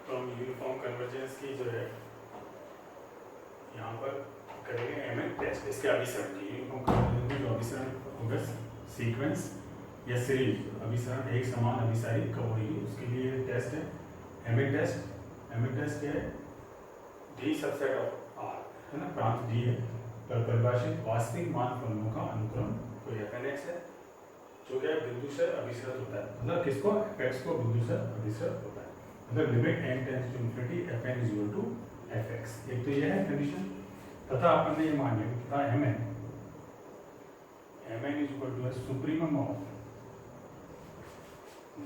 तो हम uniform convergence की जो है यहाँ पर करेंगे एमएन टेस्ट इसके अभिसरण की यूनिफॉर्म कन्वर्जेंस में जो अभिसरण होगा सीक्वेंस या सीरीज अभिसरण एक समान अभिसारी कब होगी उसके लिए टेस्ट है एमएन टेस्ट क्या है डी सबसेट ऑफ आर है ना प्रांत डी है पर परिभाषित वास्तविक मान फलनों का अनुक्रम कोई एफएनएक्स है जो क्या बिंदु से अभिसरित होता है मतलब किसको एफएक्स को बिंदु से अभिसरित होता है मतलब limit n tends to infinity fn is equal to fx एक तो ये है कंडीशन तथा अपन ने ये मान लिया तथा mn is equal to supremum of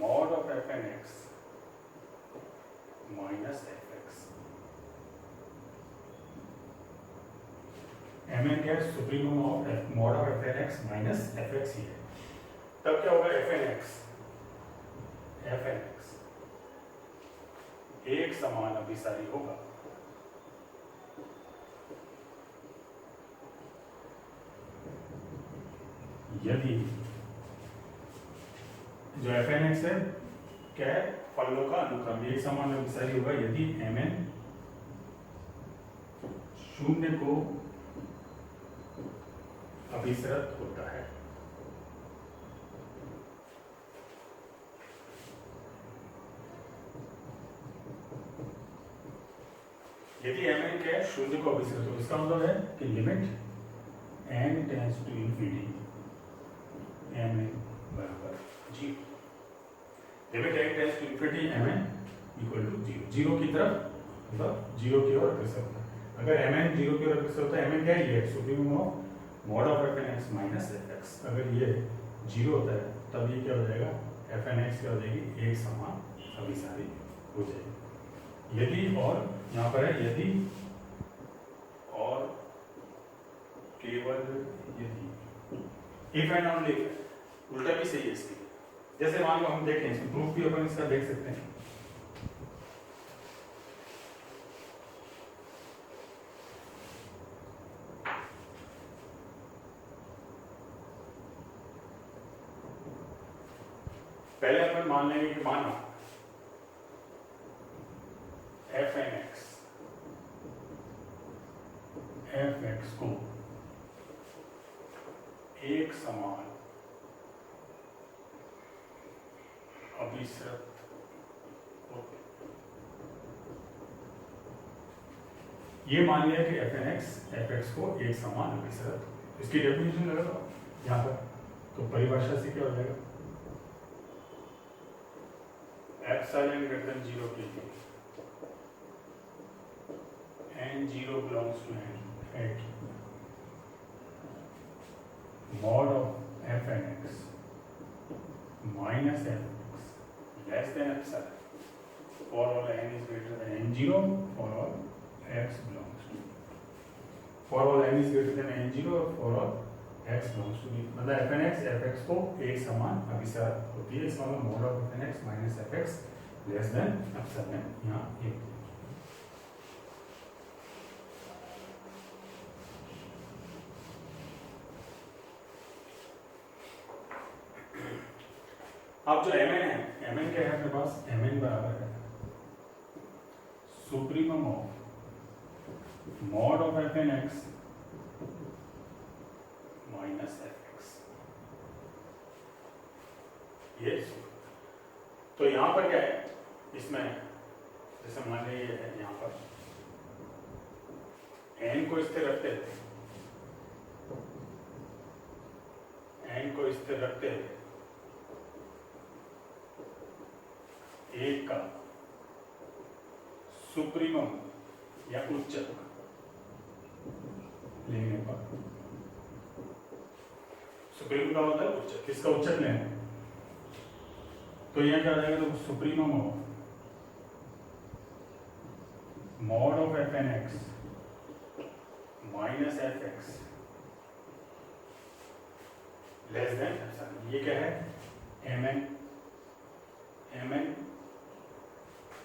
mod of fnx minus fx mn क्या है supremum of mod of fnx minus fx ही है तब क्या होगा fnx एक समान अभिसारी होगा यदि जो fnx है क्या है फलनों का अनुक्रम एक समान अभिसारी होगा यदि mn शून्य को अभिसरित होता है यदि mn क्या है शून्य को अभिसरित हो इसका मतलब है कि limit n tends to infinity mn बराबर 0 limit n tends to infinity mn equal to 0 0 की तरफ मतलब 0 की ओर अग्रसर होता है अगर mn 0 की ओर अग्रसर होता है mn क्या है ये supremum of mod of fnx minus fx अगर ये 0 होता है तब ये क्या हो जाएगा fnx क्या हो जाएगी एक समान अभिसारी हो जाएगी यदि और यहाँ पर है यदि और केवल यदि इफ एंड ओनली उल्टा भी सही है इसकी जैसे मान लो हम देखें इसमें प्रूफ भी अपन इसका देख सकते हैं पहले अपन मान लेंगे कि माना fx को एक समान अभिसरित ये मान लिया कि fx को एक समान अभिसरित इसकी डेफिनेशन लगा दो यहाँ पर तो परिभाषा से क्या हो जाएगा एप्सिलॉन ग्रेटर देन 0 के लिए n0 belongs to n at mod of fnx minus fx less than epsilon for all n is greater than n0 for all x belongs to for all n is greater than n0 for all x belongs to b मतलब fnx fx को एक समान अभिसरित होती है इसका मतलब mod of fnx minus fx less than epsilon यहाँ एक अब जो mn है mn क्या है अपने पास mn बराबर है supremum of mod of fnx minus fx ये तो यहां पर क्या है इसमें जैसे मान लीजिए यहां पर n को स्थिर रखते हैं n को स्थिर रखते हैं एक का सुप्रीमम या उच्चक लेने पर सुप्रीमम का होता है उच्चक किसका उच्चक लेना तो यह क्या हो जाएगा तो सुप्रीमम हो mod of fnx minus fx less than epsilon ये क्या है mn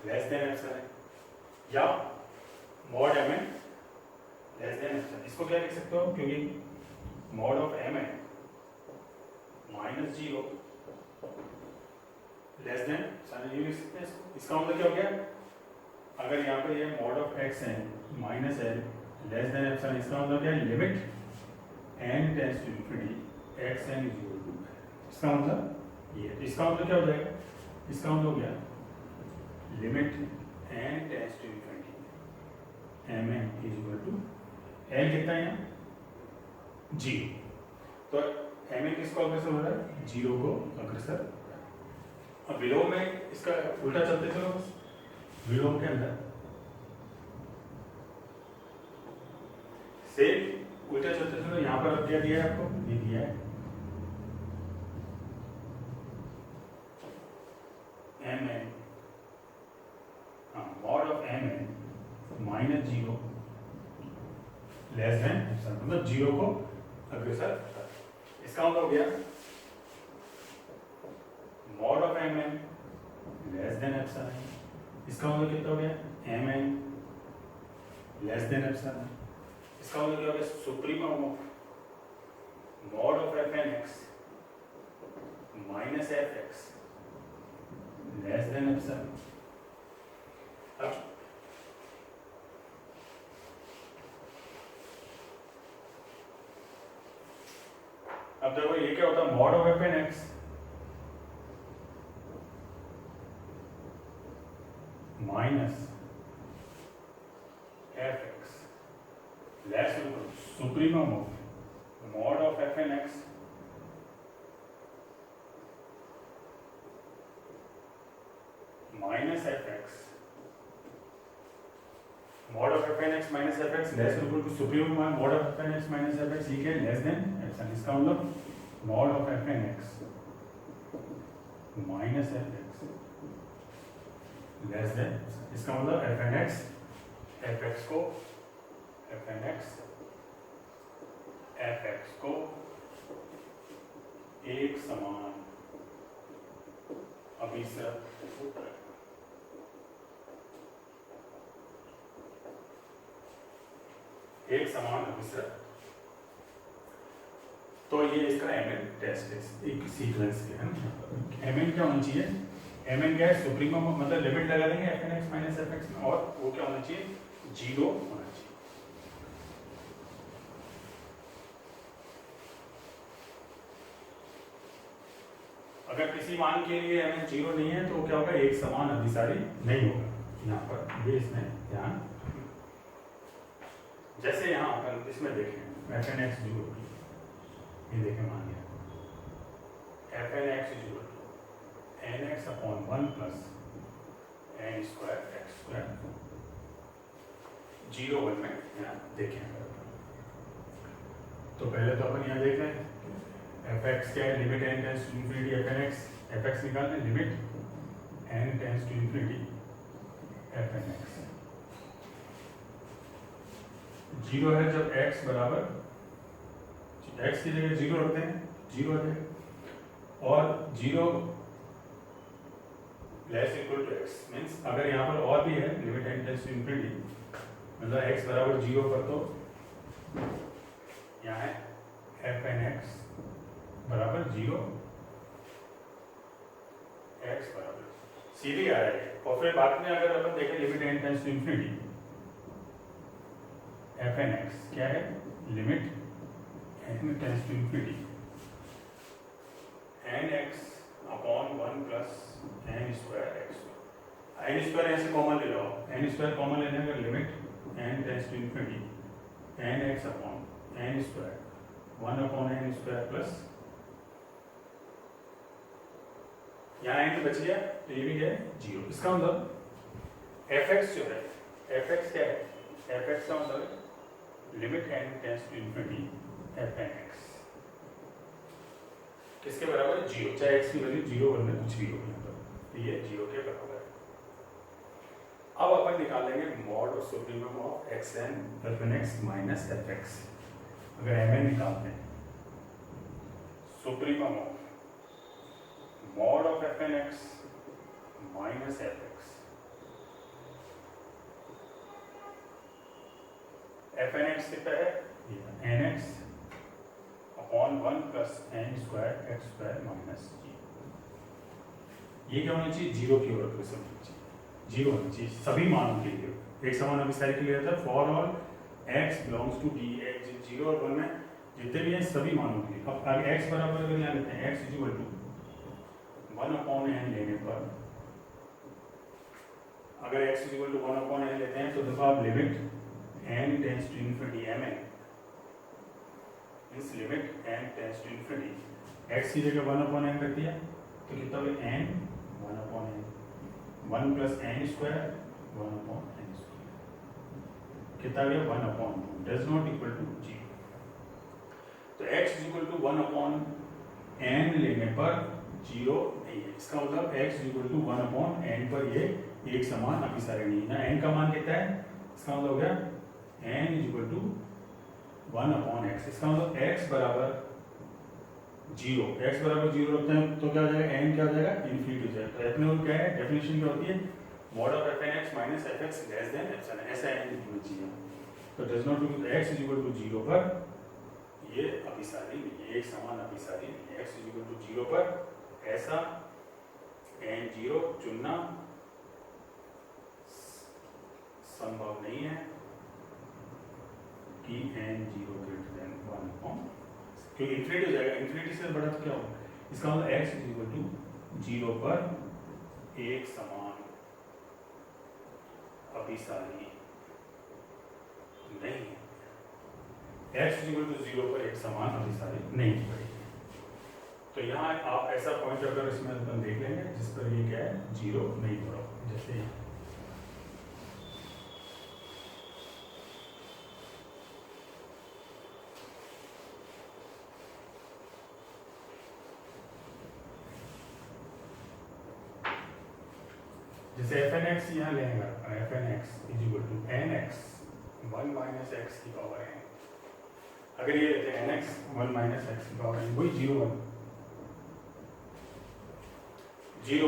लेस देन एप्सिलॉन या mod mn less than epsilon इसको क्या लिख सकते हो क्योंकि mod of mn minus 0 less than epsilon ये लिख सकते हैं इसको इसका मतलब क्या हो गया अगर यहाँ पे ये मॉड ऑफ एक्स है minus L less than epsilon, इसका मतलब क्या है, limit n tends to infinity x n is equal to, इसका मतलब ये, इसका मतलब क्या हो जाएगा, इसका मतलब हो गया limit n tends to infinity m n is equal to L कितना है यहाँ जीरो, तो एम एन किसको अग्रसर हो रहा है, जीरो को अग्रसर। अब विलोम में इसका उल्टा चलते चलो, बस विलोम के अंदर सेम उल्टा चलते चलो। यहाँ पर अब क्या दिया है आपको, ये दिया है m n, mod of m n minus zero less than, मतलब जीरो को अग्रसर, इसका मतलब हो गया mod of m n less than epsilon, इसका मतलब कितना हो गया m n less than epsilon, इसका मतलब क्या हो गया supremum of mod of f n x minus f x less than epsilon. अब देखो ये क्या होता है, mod of f n x minus f x less supremum of mod of f n x minus f x, mod of f n x minus f x less equal to supremum mod of f n x minus f x, ये less than epsilon, इसका मतलब mod of f n x minus f x less than, इसका मतलब f x को f x को एक समान अभिसरण एक समान अभिसरण, तो ये इसका एम एन टेस्ट है एक सीक्वेंस के, है ना। एम एन क्या होना चाहिए, एम एन क्या है सुप्रीमम, मतलब लिमिट लगा देंगे f n x minus f x में, और वो क्या होना चाहिए, जीरो होना चाहिए। अगर किसी मान के लिए एम एन जीरो नहीं है तो क्या होगा, एक समान अभिसारी नहीं होगा। यहाँ पर ये इसमें ध्यान, जैसे यहाँ पर इसमें देखें एफ एन एक्स जीरो, ये देखें मान लिया f n x zero n x upon one plus n square x square, zero one में यहाँ देखें। तो पहले तो अपन यहाँ देख रहे हैं एफ एक्स क्या है, limit n tends to infinity f n x, f x निकालना है, limit n tends to infinity f n x, zero है जब एक्स बराबर, एक्स की जगह जीरो रखते हैं, जीरो है, और zero less equal to x means अगर यहाँ पर और भी है limit n tends to infinity, मतलब एक्स बराबर जीरो पर, तो यहाँ है एफ एन एक्स बराबर जीरो, एक्स बराबर सीधी आ रहा है। और फिर बाद में अगर अपन देखें limit n tends to infinity f n x क्या है, limit n tends to infinity n x upon one plus n square x, n square ऐसे कॉमन ले लो, एन स्क्वायर कॉमन लेने का, limit n tends to infinity n x upon n square one upon n square plus, यहाँ n बच गया तो ये भी है जीरो। इसका मतलब एफ एक्स जो है, एफ एक्स क्या है, एफ एक्स का मतलब है limit n tends to infinity f n x, किसके बराबर है, जीरो, चाहे एक्स की वैल्यू जीरो वन में कुछ भी हो, तो ये जीरो के बराबर है। अब अपन निकालेंगे मॉड और supremum of x n f n x minus f x. अगर एम एन निकालते हैं, supremum of mod of f n x minus f x, f n x कितना है, n x upon one plus n square x square minus g, ये क्या होना चाहिए, zero की ओर अग्रसर होना चाहिए। जीरो होना चाहिए सभी मानों के लिए। एक समान अभिसारी के लिए था for all x belongs to D, zero और वन में जितने भी हैं सभी मानों के लिए। अब आगे x बराबर अगर यहाँ लेते हैं x is equal to 1/n लेने पर, अगर x is equal to 1/n लेते हैं तो देखो आप limit n tends to infinity mn, इस limit n tends to infinity x की जगह 1/n रख दिया तो कितना हो गया n 1/n, 1 plus n square 1/n square कितना हो गया 1/2 डज नॉट इक्वल टू 0। तो x is equal to 1/n लेने पर 0 नहीं है, इसका मतलब x is equal to 1/n पर ये एक समान अभिसारी नहीं है। n का मान कितना है, इसका मतलब हो गया n is equal to 1/x, इसका मतलब x बराबर 0, x बराबर 0 रखते हैं तो क्या हो जाएगा n क्या हो जाएगा इन्फिनिटी हो जाएगा। तो एप्सिलॉन क्या है, डेफिनेशन क्या होती है mod of fnx minus fx less than epsilon, ऐसा n लिखना चाहिए। तो does not equal x is equal to 0 पर ये अभिसारी नहीं है, एक समान अभिसारी नहीं है। x इज इक्वल टू 0 पर ऐसा n 0 चुनना संभव नहीं है कि n 0 ग्रेटर देन 1/, क्योंकि इन्फिनिटी हो जाएगा, इन्फिनिटी से बड़ा तो क्या होगा, इसका मतलब x इज इक्वल टू 0 पर एक समान अभिसारी नहीं है, x इज इक्वल टू 0 पर एक समान अभिसारी नहीं है। तो यहाँ आप ऐसा पॉइंट अगर इसमें अपन देख लेंगे जिस पर ये क्या है 0 नहीं हो रहा, जैसे जैसे fnx यहाँ लेंगे, fnx is equal to nx 1 minus x की पावर n, अगर ये लेते हैं nx 1 माइनस एक्स की पावर n, वही 0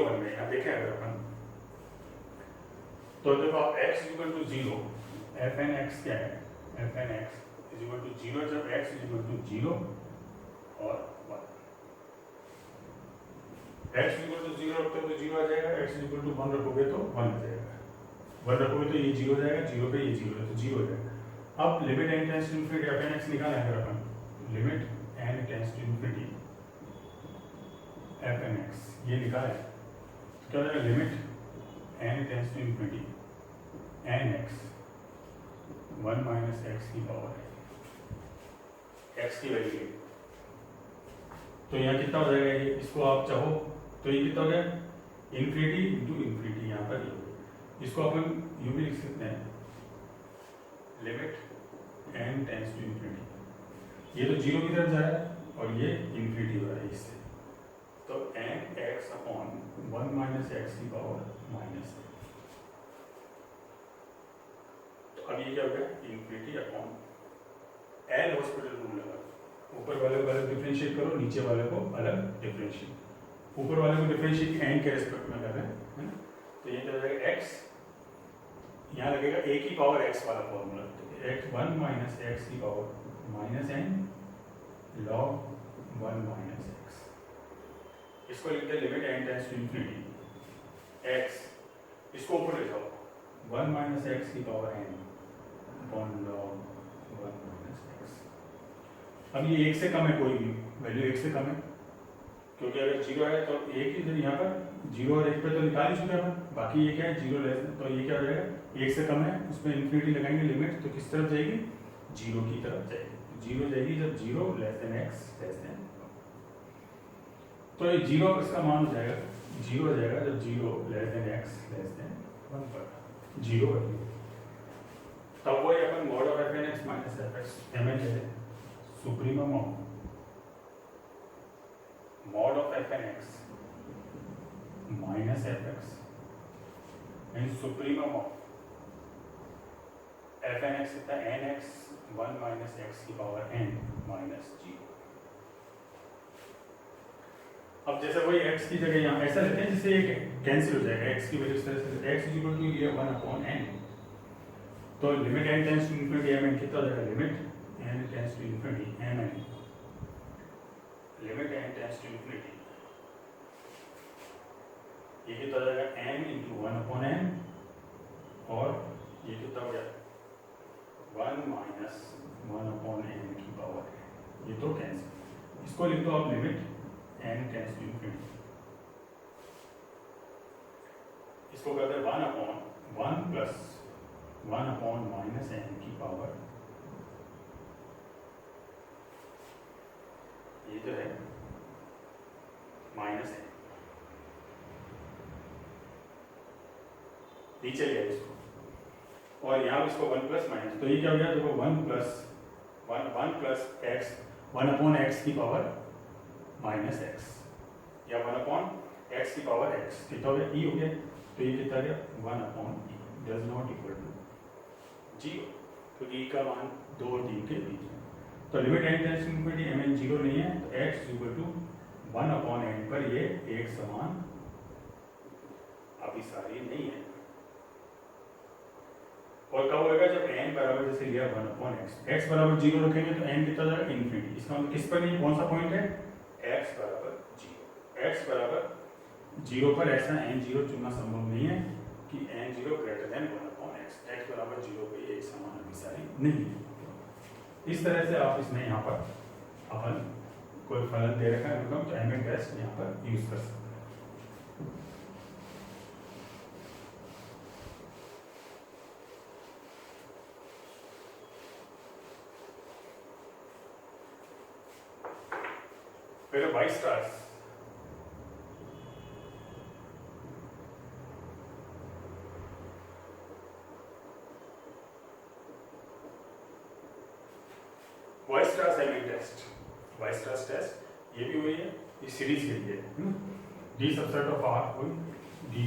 1 में यहाँ देखें अगर अपन तो देखो आप x is equal to 0, fnx क्या है, fnx इज इक्वल टू 0 जब x इज इक्वल टू 0 और 1, x इक्वल टू 0 रखते हो तो 0 आ जाएगा, x इक्वल टू 1 रखोगे तो 1 आ जाएगा, 1 रखोगे तो ये 0 हो जाएगा, 0 पे ये 0 है तो 0 हो जाएगा। अब limit n tends to infinity fnx निकाला है अपन, limit n tends to infinity fnx ये निकाला है तो क्या हो जाएगा limit n tends to infinity nx 1 minus x की पावर x की वैल्यू, तो यहाँ कितना हो जाएगा ये, इसको आप चाहो तो ये कितना हो गया इन्फिनिटी इंटू इन्फिनिटी, यहाँ पर ये इसको अपन यूं भी लिख सकते हैं limit n tends to infinity, ये तो 0 की तरफ जा रहा है और ये इन्फिनिटी हो रहा है इससे, तो n x upon 1 minus x की पावर माइनस, तो अब ये क्या हो गया infinity upon L hospital rule लगा, ऊपर वाले को अलग डिफरेंशिएट करो, नीचे वाले को अलग डिफरेंशिएट, ऊपर वाले को डिफरेंशिएट n के रेस्पेक्ट में कर रहे हैं है ना, तो ये क्या हो जाएगा x, यहाँ लगेगा a की पावर x वाला फॉर्मूला, तो x 1 माइनस एक्स की power minus n log 1 minus x, इसको लिखते हैं limit n tends to infinity x, इसको ऊपर ले जाओ 1 माइनस एक्स की power n upon log 1 minus x. अब ये 1 से कम है, कोई भी वैल्यू 1 से कम है, क्योंकि अगर 0 है तो 1 इधर यहाँ पर 0 और 1 पे तो निकाल ही चुके अपन, बाकी ये क्या है 0 लेस, तो ये क्या हो जाएगा 1 से कम है, उसमें इन्फिनिटी लगाएंगे लिमिट, तो किस तरफ जाएगी 0 की तरफ जाएगी, 0 जाएगी जब 0 less than x less then, तो ये 0 इसका मान हो जाएगा 0 हो जाएगा जब 0 less than x less than 1 पर 0 है, तब वही अपन mod of fnx minus fx mn लेते हैं, supremum of mod of fnx minus fx and supremum of fnx इतना nx 1 minus x की पावर n minus 0। अब जैसे वही x की जगह यहाँ ऐसा लेते हैं जिससे ये कैंसिल हो जाएगा, x की वजह से x इज इक्वल टू ये 1 अपॉन n, तो limit n tends to infinity mn कितना हो जाएगा limit n tends to infinity mn, limit n tends to infinity ये कितना हो जाएगा n इंटू 1/n, और ये कितना हो गया 1 माइनस 1/n की पावर है, ये तो कैंसिल। इसको लिख दो आप limit n tends to infinity, इसको कहते हैं 1/1 प्लस 1/-n की पावर, ये जो है -n, नीचे लिया इसको, और यहाँ इसको 1 प्लस माइनस, तो ये क्या हो गया देखो 1 प्लस x 1/x की पावर -x, या 1/x की पावर x, कितना हो गया e हो गया, तो ये कितना गया 1/e does not equal to 0, क्योंकि e का मान 2 और 3 के बीच में। तो limit n tends to infinity mn 0 नहीं है, तो x इक्वल टू 1/n पर ये एक समान अभिसारी नहीं है। और कब होगा जब n बराबर जैसे लिया 1/x, x बराबर 0 रखेंगे तो n कितना जाएगा इंफिनिटी, इसका मतलब किस पर नहीं, कौन सा पॉइंट है x बराबर 0, x बराबर 0 पर ऐसा n0 चुनना संभव नहीं है कि n0 greater than 1/x, x बराबर 0 पे एक समान अभिसारी नहीं है। इस तरह से आप इसमें यहाँ पर अपन कोई फलन दे रखा है तो mn बेस्ट यहाँ पर यूज कर सकते हैं। फिर वाइस्ट्रास, वाइस्ट्रास एमएन टेस्ट, वाइस्ट्रास टेस्ट ये भी हुई है, इस सीरीज के लिए डी सबसेट ऑफ आर कोई डी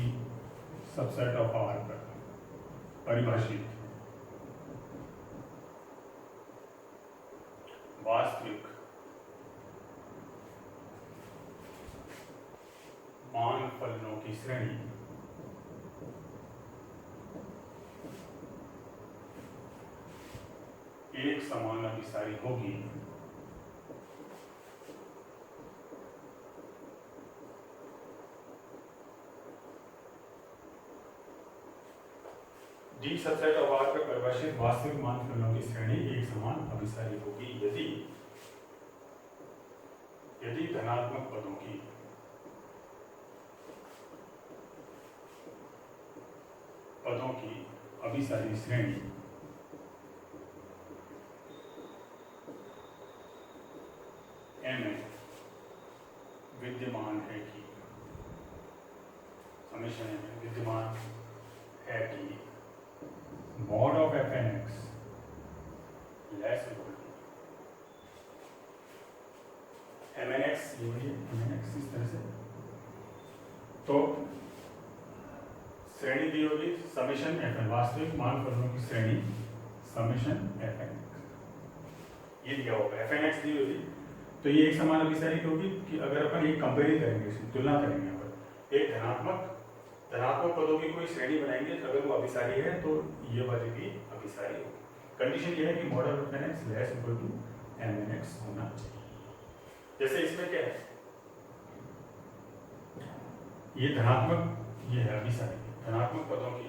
सबसेट ऑफ आर पर परिभाषित वास्तविक मान फलनों की श्रेणी एक समान अभिसारी होगी डी सबसेट ऑफ आर पर परिभाषित वास्तविक मान फलनों की श्रेणी एक समान अभिसारी होगी यदि धनात्मक पदों की अभिसारी श्रेणी m में विद्यमान है कि समेशन में विद्यमान है कि mod of fnx less equal to mnx, ये वही mnx इस तरह से, तो श्रेणी दी होगी समेशन fn, वास्तविक मान फलनों की श्रेणी समेशन fn, ये दिया होगा fnx दी होगी, तो ये एक समान अभिसारी होगी कि अगर अपन एक कंपेयर करेंगे, तुलना करेंगे यहाँ पर, एक धनात्मक पदों की कोई श्रेणी बनाएंगे, तो अगर वो अभिसारी है तो ये वाली भी अभिसारी होगी। कंडीशन ये है कि mod of fnx less equal to mnx होना चाहिए। जैसे इसमें क्या है, ये धनात्मक, ये है अभिसारी, धनात्मक पदों की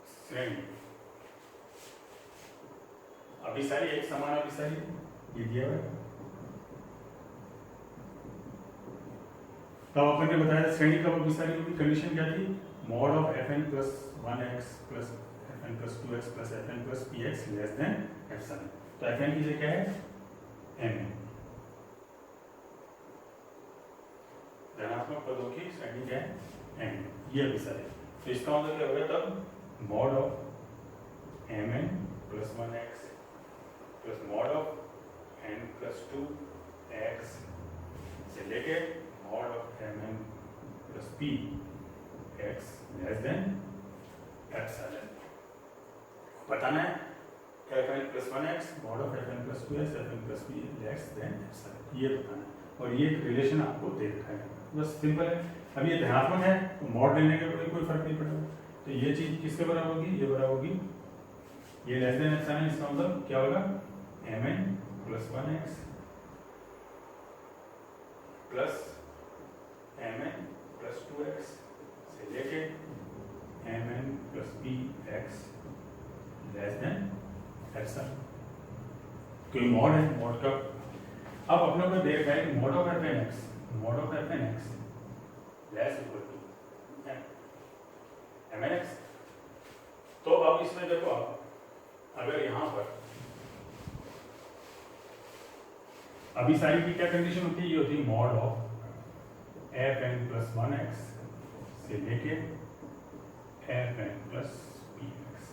श्रेणी अभिसारी एक समान अभिसारी, ये दिया हुआ है। तब अपन ने बताया श्रेणी कब अभिसारी होगी, कंडीशन क्या थी, mod of fn plus 1x plus fn plus 2x plus fn plus px less than epsilon. तो fn की जगह क्या है m, धनात्मक पदों की श्रेणी क्या है m, ये अभिसारी। तो इसका मतलब क्या होगा तब mod of mn plus 1x plus mod of n plus 2x से लेके mod of mn plus p x less than epsilon. बताना है fn plus 1x mod of fn plus 2x fn plus p less than epsilon, ये बताना है। और ये relation आपको दे रखा है, बस सिंपल है। अब ये धनात्मक है तो मॉड लेने के कोई फर्क नहीं पड़ेगा, तो ये चीज किसके बराबर होगी, ये बराबर होगी ये लेस देन एप्सिलॉन, इसका मतलब क्या होगा mn plus 1x plus mn plus 2x से लेके mn plus px less than epsilon. कोई मॉड है, मॉड का अब अपने को देख रहा है कि mod of fn x less equal to mn x। तो अब इसमें देखो आप अगर यहां पर अभी सारी की क्या कंडीशन होती है, ये होती है mod of fn plus 1x से लेके fn प्लस px।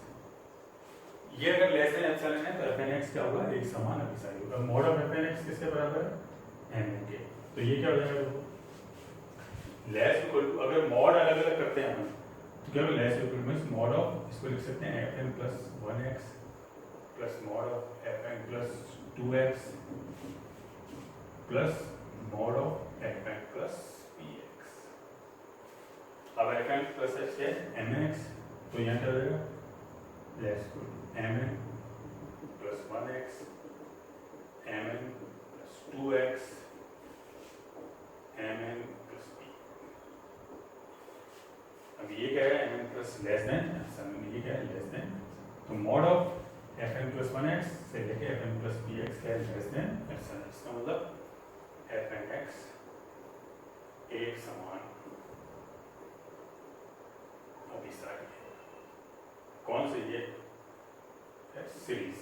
ये अगर लेस देन एप्सिलॉन है तो fn x क्या होगा, एक समान अभिसारी होगा। मॉड ऑफ fn x किसके बराबर है, mn के। तो ये क्या हो जाएगा देखो, लेस इक्वल टू, अगर मॉड अलग अलग करते हैं हम तो क्या होगा, less equal to mod of, इसको लिख सकते हैं fn plus 1x plus mod of fn plus 2x plus mod of fn plus px। अब fn प्लस x है mn x, तो यहाँ क्या हो जाएगा, less equal to mn plus 1x mn plus 2x mn plus p। अब ये क्या है, mn प्लस लेस देन, ये क्या है, लेस देन। तो mod of fn plus 1x से लेके fn प्लस px क्या है, लेस देन एप्सिलॉन। इसका मतलब fn x एक समान अभिसारी है। कौन से, ये सीरीज,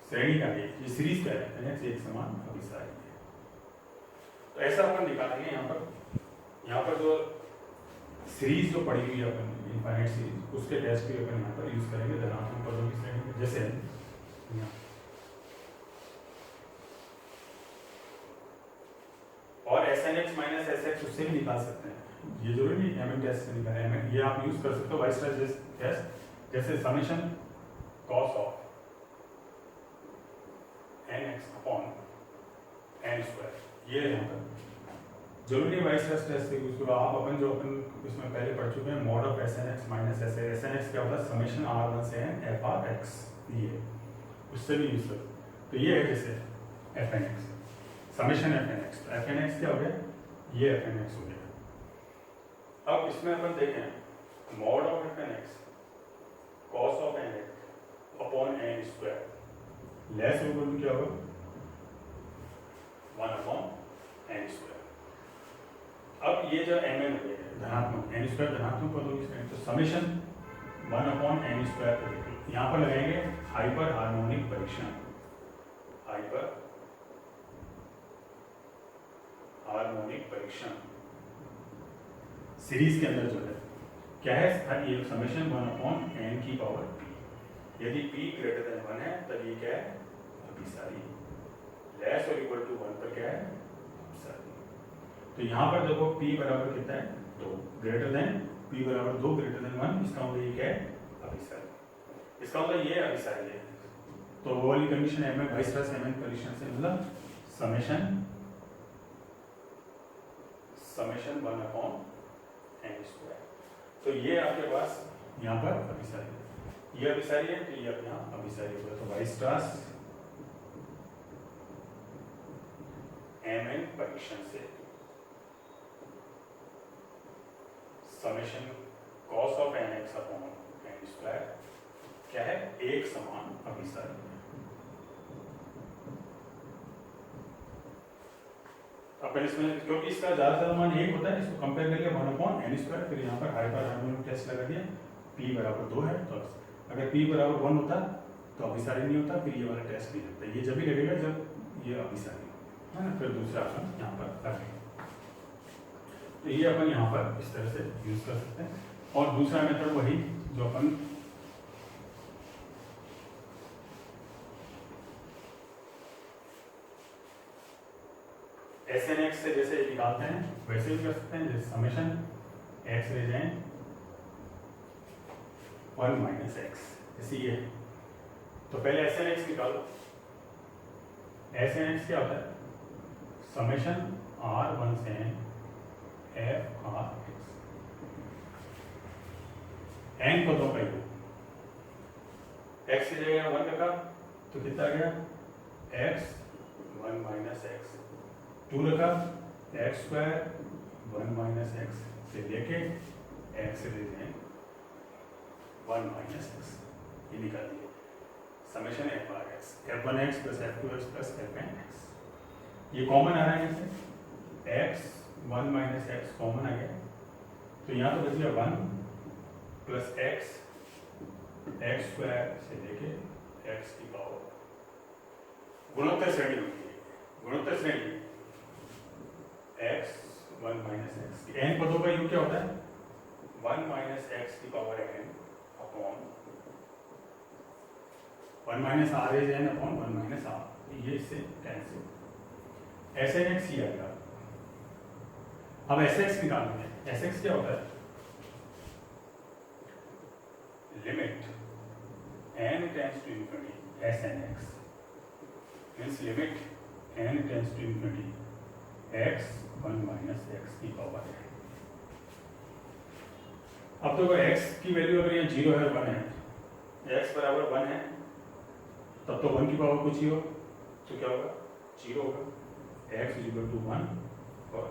श्रेणी का ये सीरीज का fn x एक समान अभिसारी है। तो ऐसा अपन निकालेंगे यहाँ पर जो सीरीज जो पड़ी हुई है अपन इनफाइनाइट सीरीज, उसके टेस्ट भी अपन यहाँ पर यूज करेंगे धनात्मक पदों की श्रेणी में। जैसे और SN x माइनस SX उससे भी निकाल सकते हैं, ये जरूरी नहीं mn टेस्ट से निकाले, mn ये आप यूज कर सकते हो वाइस टेस्ट, जैसे summation cos of nx upon n square, ये यहाँ पर जरूरी नहीं वाइस टेस्ट से यूज करो आप। अपन जो अपन इसमें पहले पढ़ चुके हैं mod of SN x minus SN x क्या होता है, समेशन r1 से n FRx, ये उससे भी यूज करो। तो ये है जैसे fn x summation fn x, तो fn x क्या हो गया, ये fn x हो गया। अब इसमें अपन देखें mod of fn x cos of n x upon n square less equal to क्या होगा, 1 अपॉन n स्क्वायर। अब ये जो mn हो गया धनात्मक, n स्क्वायर धनात्मक पदों की श्रेणी, तो समेशन 1 अपॉन n स्क्वायर यहाँ पर लगाएंगे हाइपर हार्मोनिक परीक्षण, हाइपर हार्मोनिक परीक्षण सीरीज के अंदर जो है क्या है, ये समेशन 1 अपॉन n की पावर p। यदि p ग्रेटर देन 1 है तब ये क्या है, अभिसारी। लेस और इक्वल टू 1 पर क्या है, अभिसारी। तो यहाँ पर देखो p बराबर कितना है, 2, ग्रेटर देन p बराबर 2 ग्रेटर देन 1, इसका मतलब ये क्या है, अभिसारी। इसका मतलब ये अभिसारी है। तो वो वाली कंडीशन है mn vice versa mn condition से मतलब समेशन 1 अपॉन n स्क्वायर। तो ये आपके पास यहाँ पर अभिसारी है, ये अभिसारी है, तो ये अब यहाँ अभिसारी होगा। तो वाइस ट्रांस mn परीक्षण से summation cos of nx upon n square क्या है, एक समान अभिसारी है। अपन इसमें क्योंकि इसका ज्यादातर मान 1 होता है, इसको कंपेयर करके 1 अपॉन n स्क्वायर, फिर यहाँ पर हाइपर हार्मोनिक टेस्ट लगा दिया, p बराबर 2 है, तो अगर p बराबर 1 होता तो अभिसारी नहीं होता, फिर ये वाला टेस्ट नहीं लगता। ये जब भी लगेगा जब ये अभिसारी है ना। फिर दूसरा अपन यहाँ पर करेंगे, तो ये अपन यहाँ पर इस तरह से यूज कर सकते हैं। और दूसरा मेथड वही जो अपन SN x से जैसे निकालते हैं वैसे भी कर सकते हैं, जैसे समेशन x ले जाएं 1 माइनस एक्स, जैसे ये। तो पहले SN x निकालो, SN x क्या होता है, समेशन r1 से FRx, n पदों का योग, x की जगह 1 रखा तो कितना आ गया, x 1 माइनस एक्स, 2 रखा एक्स स्क्वायर 1 माइनस एक्स से लेके एक्स रेज 1 माइनस एक्स, ये निकाल दिए summation F R x, f1 x plus f2 x plus fn x. ये कॉमन आ रहा है यहाँ से, x 1 माइनस एक्स कॉमन आ गया, तो यहाँ तो बच गया 1 प्लस एक्स एक्स स्क्वायर से लेके एक्स की पावर, गुणोत्तर श्रेणी होती है, गुणोत्तर श्रेणी x 1 माइनस एक्स, n पदों का योग क्या होता है 1 माइनस एक्स की power n upon 1 minus r is n upon 1 minus r, ये इससे कैंसिल, एस एन एक्स ही आएगा। अब एस एक्स निकालना है, एस एक्स क्या होता है limit n tends to infinity s n x means limit n tends to infinity x 1 minus x की पावर है। अब तो x की वैल्यू अगर यहाँ 0 है 1 है, x बराबर 1 है, तब तो 1 की पावर कुछ ही हो, तो क्या होगा 0 होगा, x इज इक्वल टू 1 और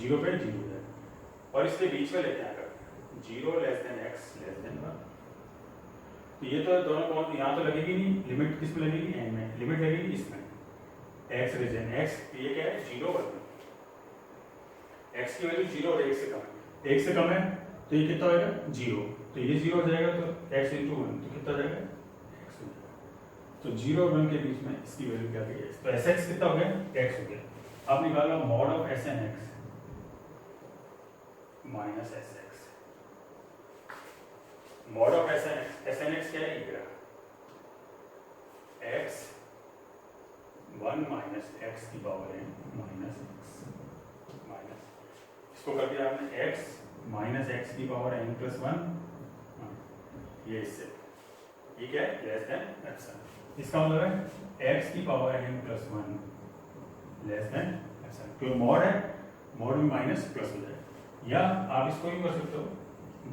0 पे 0 है, और इसके बीच में लेते हैं अगर 0 less than x less than 1, तो ये तो दोनों कौन, यहाँ तो लगेगी नहीं, लिमिट किस में लगेगी n में, लिमिट लगेगी इसमें x रेज n, x ये क्या है 0 1, x की वैल्यू 0 और 1 से कम है, 1 से कम है तो ये कितना होगा 0, तो ये 0 हो जाएगा, तो x इंटू 1 तो कितना हो जाएगा x हो जाएगा, तो 0 और 1 के बीच में इसकी वैल्यू क्या होगी, तो एस एक्स कितना हो गया x हो गया। अब निकालो mod of s n x minus s x, mod of s n x क्या है x 1 माइनस एक्स की power n minus x, minus इसको कर दिया आपने x माइनस एक्स की पावर n प्लस 1, ये इससे ये क्या है लेस देन एप्सिलॉन, इसका मतलब है x की power n plus 1 less than epsilon, क्योंकि मॉड है, मॉड में माइनस प्लस हो जाए, या आप इसको भी कर सकते हो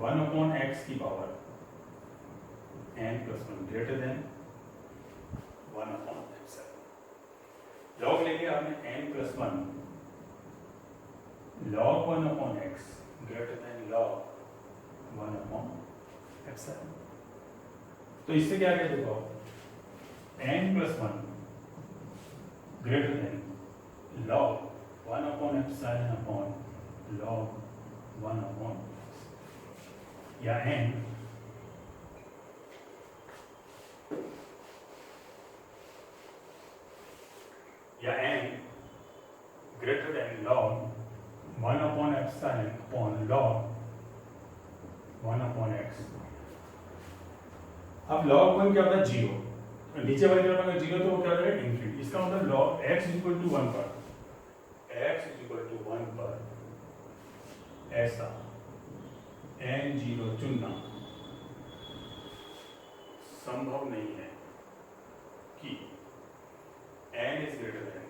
1 अपॉन एक्स की power n plus 1 greater than 1 upon epsilon, log लेंगे आपने n plus 1 log 1 upon x greater than log 1 upon epsilon, तो इससे क्या क्या देखो n plus 1 greater than log 1 upon epsilon upon log 1 upon, या n greater than log 1 upon epsilon upon log 1 upon x। अब log 1 क्या होता है 0, नीचे वाली तरफ अगर 0 तो वो क्या हो जाएगा इंफिनिटी, इसका मतलब log x is equal to 1 पर, x इज इक्वल टू 1 पर ऐसा n0 चुनना संभव नहीं है कि n is greater than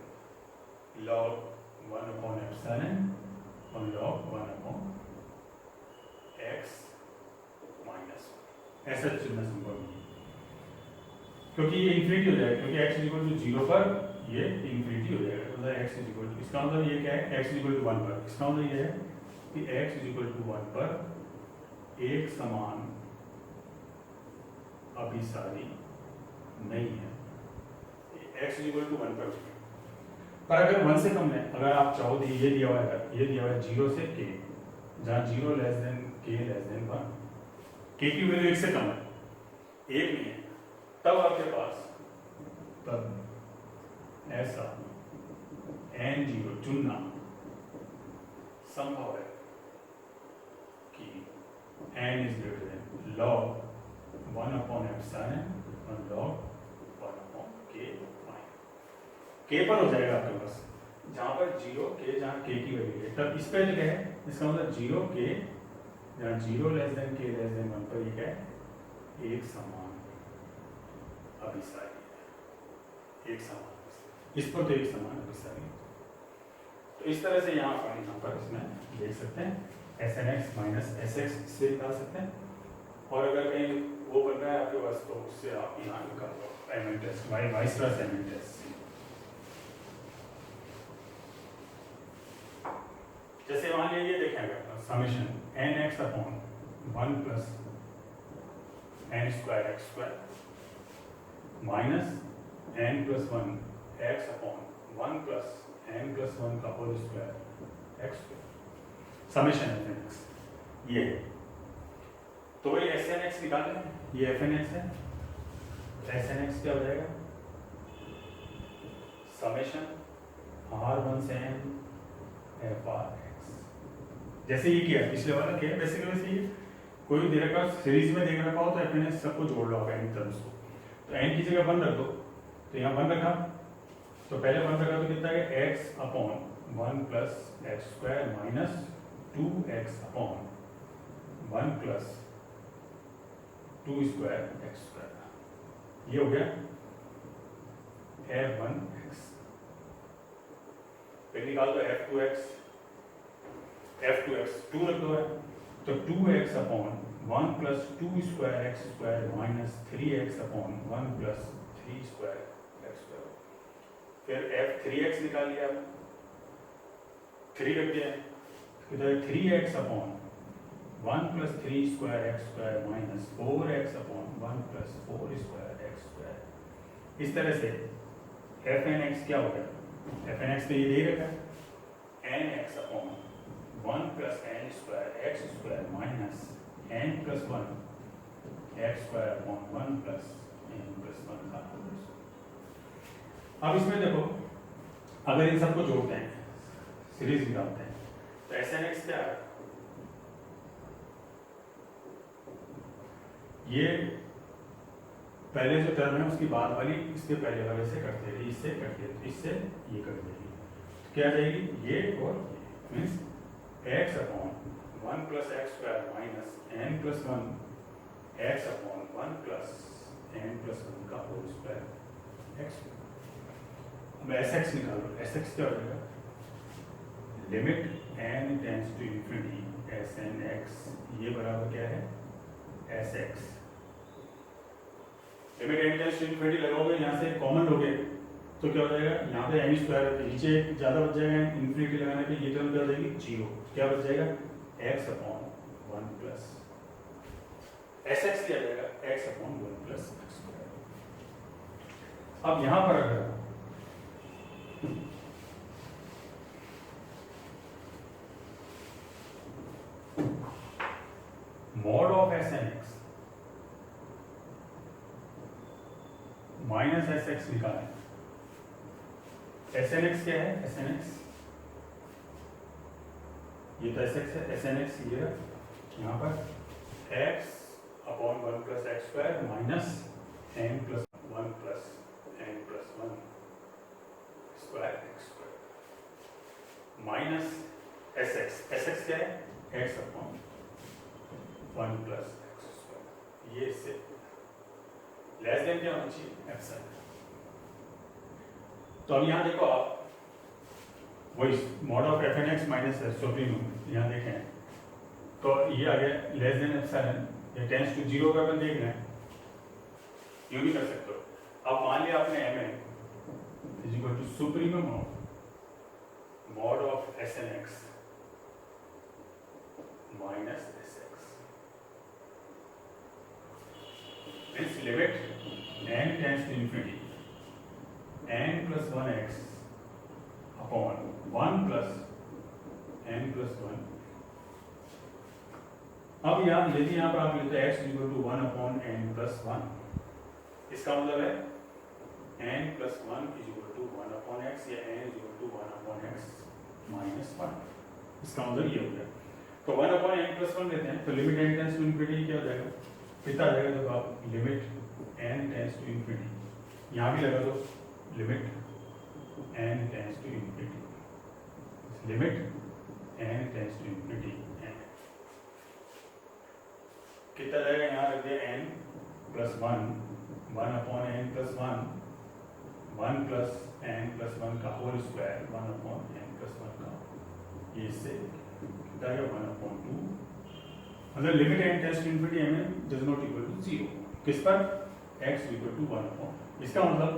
log 1 upon epsilon और log 1 अपॉन x माइनस 1, ऐसा चुनना संभव नहीं, क्योंकि ये इंफिनिटी हो जाएगा, क्योंकि x इज इक्वल टू 0 पर ये इंफिनिटी हो जाएगा, मतलब x इज इक्वल टू, इसका मतलब ये क्या है x इज इक्वल टू 1 पर, इसका मतलब ये है कि x इज इक्वल टू 1 पर एक समान अभिसारी नहीं है, x इज इक्वल टू 1 पर अगर 1 से कम है, अगर आप चाहो तो ये दिया हुआ है, ये दिया हुआ है 0 से k, जहाँ 0 less then k less than 1, k की वैल्यू 1 से कम है, 1 नहीं है, तब आपके पास तब ऐसा n0 चुनना संभव है कि n is greater than log 1 upon epsilon और log 1 upon k minus k पर हो जाएगा आपके पास, जहाँ पर 0 k जहाँ k की वैल्यू है, तब इस पर क्या है, इसका मतलब 0 k जहाँ 0 less then k less than 1 पर ये क्या है एक समान अभिसारी, एक समान, इस पर तो एक समान अभिसारी, तो इस तरह से यहाँ पर इसमें देख सकते हैं s n x minus s x से निकाल सकते हैं, और अगर कहीं वो बन रहा है आपके पास तो उससे आप यहाँ निकाल लो m n test wise plus m n test. जैसे मान लीजिए देखेंगे summation n x upon 1 plus n square x square minus n plus 1 x upon 1 plus n plus 1 का whole square x square summation f n x ये है। तो वही S n x निकाल लें, ये एफ एन एक्स है, s n x क्या हो जाएगा समेशन R1 से n एफ आर एक्स। जैसे ये किया पिछले वाला किया बेसिकली वैसे ही कोई दे रखा सीरीज में देख रखा हो तो एफ एन एक्स सबको जोड़ लो एन टर्म्स को, तो एन की जगह 1 रख दो, तो यहाँ 1 रखा तो पहले 1 रखा तो कितना है x upon 1 plus x square minus 2x upon 1 plus 2 square x square, ये हो गया f1x। फिर निकाल दो f2x, f2x 2 रख दो है तो 2x upon 1 plus 2 square x square minus 3x upon 1 plus 3 square x square. फिर f3x निकाल लिया, 3 रख दिया तो 3x upon 1 plus 3 square x square minus 4x upon 1 plus 4 square x square. इस तरह से एफ एन एक्स क्या हो गया, एफ एन एक्स तो ये दे रखा है n x upon 1 plus n square x square minus n plus 1 x square upon 1 plus n plus 1 का होल स्क्वायर। अब इसमें देखो अगर इन सबको जोड़ते हैं सीरीज निकालते हैं तो एस एन एक्स क्या है, ये पहले जो टर्म है उसकी बाद वाली इसके पहले वाले से करते हैं, इससे करते हैं, इससे ये कर देगी, तो क्या आ जाएगी ये और ये means x upon 1 plus x square minus n plus 1 x upon 1 plus n plus 1 का होल स्क्वायर एक्स। अब एस एक्स निकालो, एस एक्स क्या हो जाएगा limit n tends to infinity s n x, ये बराबर क्या है s x. Limit n tends to infinity लगाओगे यहाँ से कॉमन लोगे तो क्या हो जाएगा यहाँ पे एन स्क्वायर नीचे ज़्यादा बच जाएगा, इंफिनिटी लगाने पे ये टर्म क्या हो जाएगी 0, क्या बच जाएगा x upon 1 plus s x दिया जाएगा x upon 1 plus x square. अब यहाँ पर अगर mod of s n x minus s x निकालें, एस एन एक्स क्या है एस एन एक्स, ये तो एस एक्स है, एस एन एक्स ये यहाँ पर x upon 1 plus x square minus n plus 1 plus n plus 1 square x square minus s x क्या है x upon 1 plus x square, ये से लेस देन क्या होना चाहिए एप्सिलॉन। तो अब यहाँ देखो आप वही mod of f n x minus supremum यहाँ देखें तो ये आ गया लेस देन एप्सिलॉन, ये टेंस टू 0 का अपन देख रहे हैं, यूं भी कर सकते हो। अब मान लिया आपने m n is equal to supremum of mod of s n x minus s x means limit n tends to infinity n plus 1x upon 1 plus n plus 1। अब यहाँ यदि यहाँ पर आप लेते हैं x equal to 1 upon n plus 1, इसका मतलब है n plus 1 is equal to 1 upon x या n is equal to 1 upon x minus 1, इसका मतलब ये हो गया। तो 1 अपॉन n प्लस 1 लेते हैं तो limit n tends to infinity क्या हो जाएगा, कितना आ जाएगा, तो आप limit n tends to infinity यहाँ भी लगा दो limit n tends to infinity, limit n tends to infinity n कितना जाएगा, यहाँ रख दिया n plus 1 upon n plus 1 plus n plus 1 का whole square 1 upon n plus 1 का, ये इससे कितना है 1 अपॉन 2, मतलब limit n tends to infinity m does not equal to 0 किस पर x इक्वल टू 1 अपॉन, इसका मतलब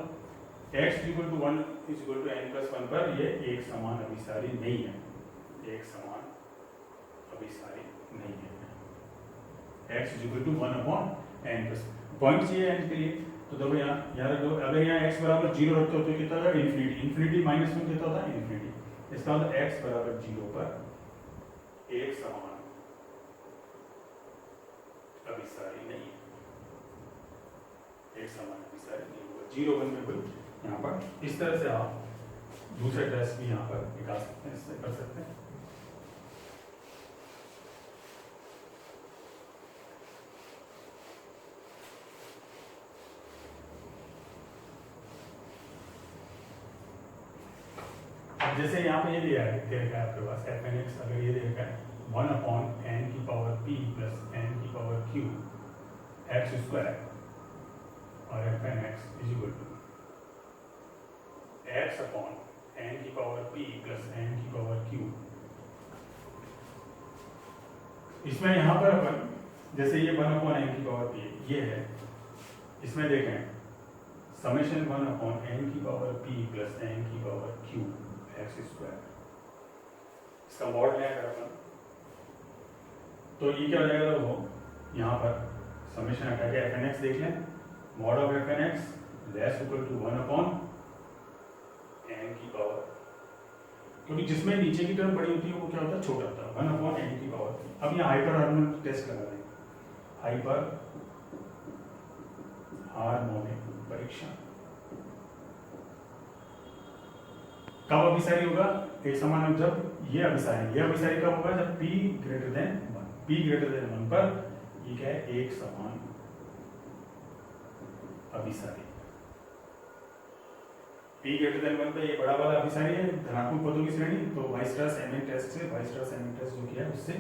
x equal to 1 is equal to n plus 1 पर ये एक समान अभिसारी नहीं है, एक समान अभिसारी नहीं है। x is equal to 1/n plus point चाहिए n के लिए, तो देखो यहाँ रख दो। अगर यहाँ x बराबर 0 रखते हो तो कितना होगा इन्फिनिटी, इन्फिनिटी माइनस में कितना होता है इन्फिनिटी। इसका मतलब x बराबर 0 पर एक समान अभिसारी नहीं है, एक समान अभिसारी नहीं होगा। 0 1 में कोई यहाँ पर इस तरह से आप दूसरे टेस्ट भी यहाँ पर निकाल सकते हैं, इससे कर सकते हैं। जैसे यहाँ पे ये दिया है आपके पास fn(x), अगर ये देखा है 1/n की पावर p प्लस n की पावर q x स्क्वायर और fn(x) is equal to x/n की पावर p प्लस n की पावर q। इसमें यहाँ पर अपन जैसे ये 1/n की पावर p ये है, इसमें देखें समेशन 1/n की पावर p प्लस n की पावर q x स्क्वायर, इसका मॉड है अगर अपन तो ये क्या हो जाएगा, वो यहाँ पर समेशन हटा के fn(x) देख लें, mod of fn(x) less equal to 1/n की पावर, क्योंकि जिसमें नीचे की टर्म बड़ी होती है वो क्या होता है छोटा होता है, 1/n की पावर। अब यहाँ हाइपर हार्मोनिक टेस्ट लगा दें, हाइपर हार्मोनिक परीक्षण कब अभिसारी होगा, एक समान जब ये अभिसारी कब होगा, जब p ग्रेटर देन 1 पर ये क्या है एक समान अभिसारी। p ग्रेटर देन 1 पे ये बड़ा वाला अभिसारी है, धनात्मक पदों की श्रेणी, तो वाइसरास एमएन टेस्ट जो किया है उससे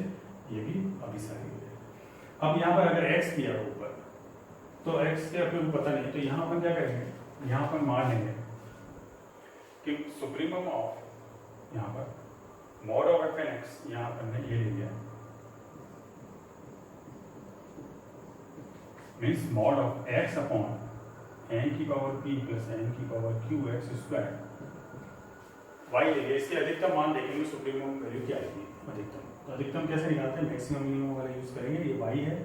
ये भी अभिसारी हो जाएगा। अब यहाँ पर अगर x किया ऊपर तो x के अपने को पता नहीं, तो यहाँ अपन क्या करेंगे, यहाँ पर मान लेंगे कि सुप्रीमम ऑफ यहाँ पर मॉड ऑफ fn(x) यहाँ पर ने ये ले लिया, means mod of x upon n की पावर p प्लस n की power q x square y ले लिया। इसके अधिकतम मान देखेंगे सुप्रीमम वैल्यू क्या आएगी, अधिकतम। तो अधिकतम कैसे निकालते हैं, मैक्सिमम मिनिमम वाला यूज करेंगे। ये y है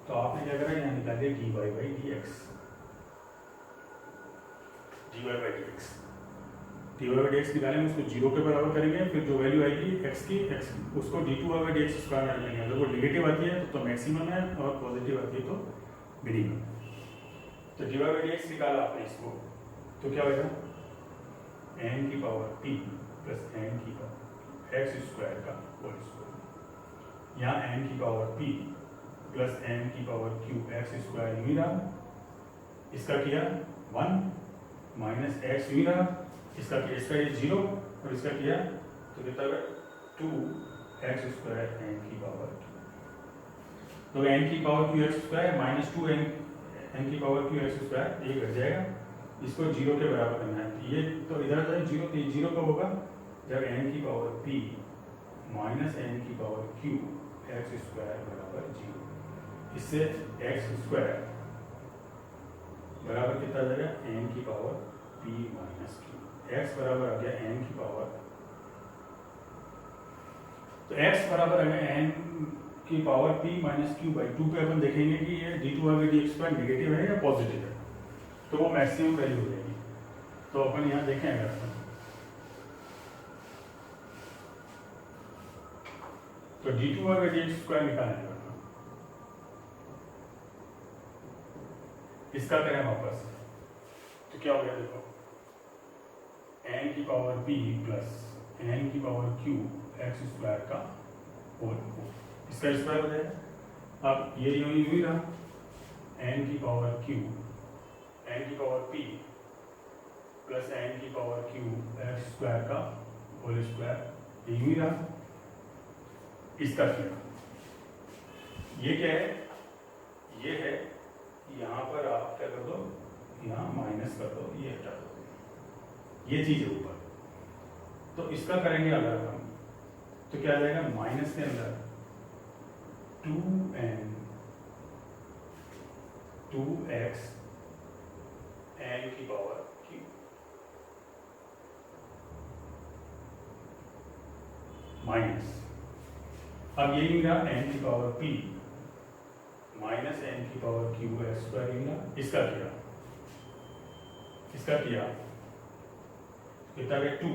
तो आपने क्या करा, यहाँ निकाल दिया dy by dx, dy by dx निकालेंगे, उसको 0 के बराबर करेंगे, फिर जो वैल्यू आएगी x की उसको d2/dx स्क्वायर में डालेंगे। अगर वो नेगेटिव आती है तो मैक्सिमम है और पॉजिटिव आती है तो मिनिमम। तो d/dx निकाला आपने इसको, तो क्या होगा n की पावर p प्लस n की पावर x स्क्वायर का होल स्क्वायर, यहाँ n की पावर p प्लस n की पावर q x स्क्वायर यूं रहा, इसका किया 1 माइनस x यूं रहा, इसका ये 0 और इसका किया तो कितना है 2x स्क्वायर n की पावर q। तो n की power q x square minus 2n की पावर q x स्क्वायर ये घट जाएगा, इसको 0 के बराबर करना है। ये तो इधर जाए 0, तो 0 कब होगा, जब n की पावर p माइनस n की पावर q x स्क्वायर बराबर 0। इससे x स्क्वायर बराबर कितना आ जाएगा, n की power p minus q, x बराबर आ गया n की पावर, तो x बराबर आ गया n की power p minus q by 2 पे अपन देखेंगे कि ये d2/dx स्क्वायर नेगेटिव है या पॉजिटिव है, तो वो मैक्सिमम वैल्यू हो जाएगी। तो अपन यहाँ देखें अगर अपन तो d2/dx स्क्वायर निकालेंगे, इसका करें वापस तो क्या हो गया, देखो n की पावर p प्लस n की पावर q x स्क्वायर का होल, इसका स्क्वायर हो जाएगा। अब ये यूं ही रहा, n की पावर q n की पावर p प्लस n की पावर q x स्क्वायर का होल स्क्वायर, ये यूं ही रहा, इसका क्या, ये क्या है, ये है, यहाँ पर आप क्या कर दो, यहाँ माइनस कर दो, ये हटा दो, ये चीज है ऊपर। तो इसका करेंगे अगर हम तो क्या आ जाएगा, माइनस के अंदर 2x n की पावर q माइनस अब ये मिला n की पावर p माइनस n की पावर q x स्क्वायर मिला। इसका किया कितना है 2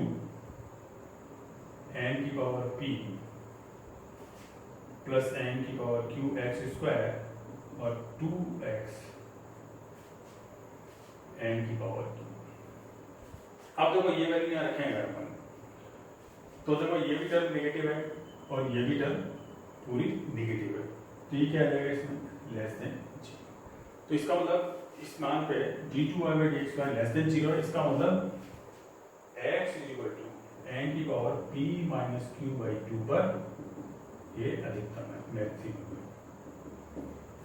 n की पावर p प्लस n की पावर q x स्क्वायर और 2x n की पावर q। अब देखो ये वैल्यू यहाँ रखेंगे अपन, तो देखो ये भी टर्म नेगेटिव है और ये भी टर्म पूरी नेगेटिव है, तो ये क्या आ जाएगा इसमें लेस देन 0। तो इसका मतलब इस मान पे d2/dx2 लेस देन 0 है। इसका मतलब x n की पावर p माइनस q/2 पर ये अधिकतम है, मैक्सिमम है,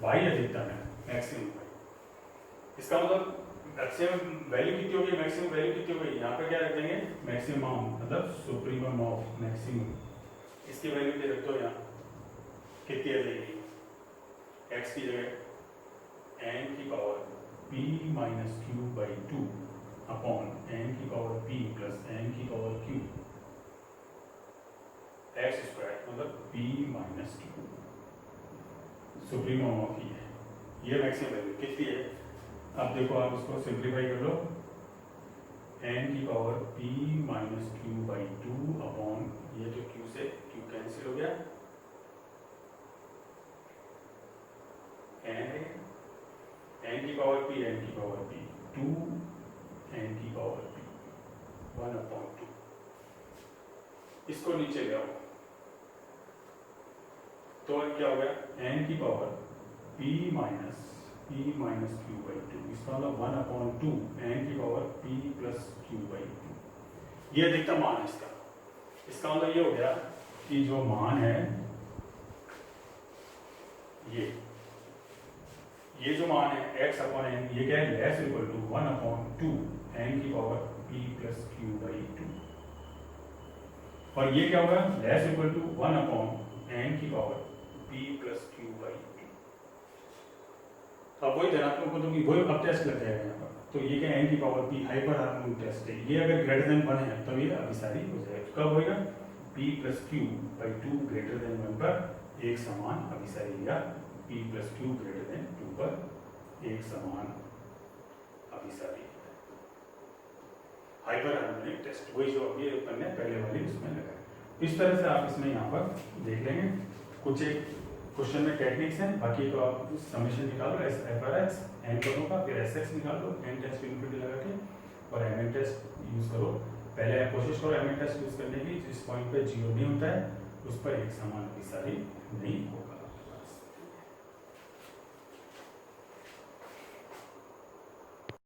y अधिकतम है, मैक्सिमम है। इसका मतलब मैक्सिमम वैल्यू कितनी होगी, मैक्सिमम वैल्यू कितनी होगी, यहाँ पे क्या रख देंगे मैक्सिमम, मतलब सुप्रीमम ऑफ मैक्सिमम। इसकी वैल्यू दे रखते हो यहाँ कितनी आ जाएगी, x की जगह n की power p minus q/2 upon n की पावर p प्लस n की पावर q x स्क्वायर, मतलब p minus q supremum of ये मैक्सिमम वैल्यू कितनी है। अब देखो आप इसको सिंप्लीफाई कर लो, n की power p minus q/2 upon ये जो q से q कैंसिल हो गया, n की पावर p 2 n की पावर p 1/2। इसको नीचे ले आओ तो क्या हो गया n की पावर p माइनस q/2, इसका मतलब 1/2 n की पावर p प्लस q/2। ये अधिकतम मान है इसका। इसका मतलब ये हो गया कि जो मान है ये जो मान है x/n, ये क्या है लेस इक्वल टू 1/2 n की पावर p प्लस q/2, और ये क्या होगा लेस इक्वल टू 1/n की पावर p प्लस q/2। अब वही धनात्मक पदों की वही अब टेस्ट लग जाएगा यहाँ पर। तो ये क्या n की power p hyper harmonic test है, ये अगर ग्रेटर देन 1 है तो ये अभिसारी हो जाएगा। कब होएगा p plus q/2 greater than 1 पर एक समान अभिसारी, या p plus q greater than 2 पर एक समान अभिसारी, हाइपर हार्मोनिक टेस्ट, वही जो अभी अपन ने पहले वाली उसमें लगाया। इस तरह से आप इसमें यहाँ पर देख लेंगे। कुछ एक क्वेश्चन में टेक्निक्स हैं, बाकी तो आप समेशन निकालो f(x) n पदों का, फिर sx निकालो n टेस्ट इनफिनिटी लगा के, और mn टेस्ट यूज करो। पहले कोशिश करो mn टेस्ट यूज करने की, जिस पॉइंट पे 0 नहीं होता है उस पर एक समान अभिसारी नहीं होता।